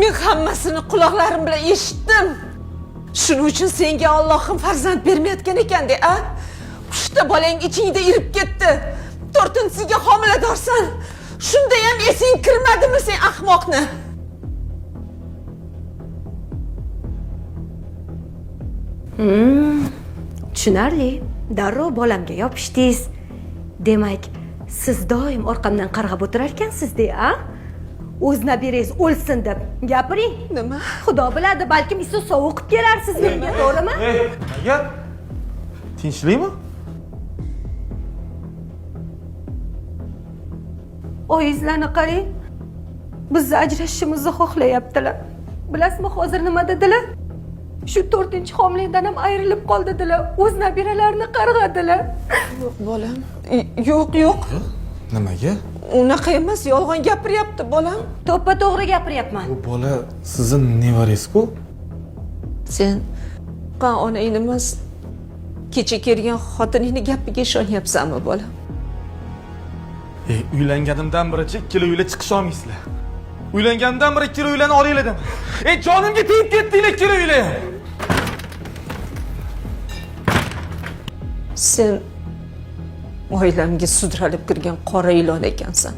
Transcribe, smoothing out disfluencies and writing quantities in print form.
Men hammasini quloqlarim bilan eshitdim. Shuning uchun senga Allohim farzand bermayotgan ekan-da, a? 3ta bolang ichingda irib ketdi. 4-inchisiga homiladorsan. Shunda ham esing kirmadimi sen ahmoqni? Tushunarli. Darrov bolamga yopishdingiz. Demak, siz doim orqamdan qarg'ab o'tirar ekansiz-da, a? O'z nabirangiz o'lsin deb gapiring. Nima? Xudo biladi, balkim issiq sovuqib kelarsiz menga, to'g'rimi? Nimaga? Tinchlikmi? Oyizlarni qarang. Bizni ajrashishimizni xohlayaptilar. Bilasizmi, hozir nima dedilar? Shu 4-homiladan ham ayrilib qoldilar. O'z nabiralarini qarg'adilar. Yo'q, bolam. Yo'q. Nimaga? Unaqa emas, yolg'on gapiryapti bolam. To'ppa-to'g'ri gapiryapman. Bu bola sizning nevarangiz-ku? Sen onang emas, kecha kelgan xotiningni gapiga ishonyapsanmi, bolam? Uylanganimdan beri ikkala uyla chiqisha olmaysizlar. Uylanganimdan beri ikkala uylani olinglar dedim. Jonimga tegib ketdinglar ikkala uyla. Sen oilamga sudralib kirgan qora ilon ekansan.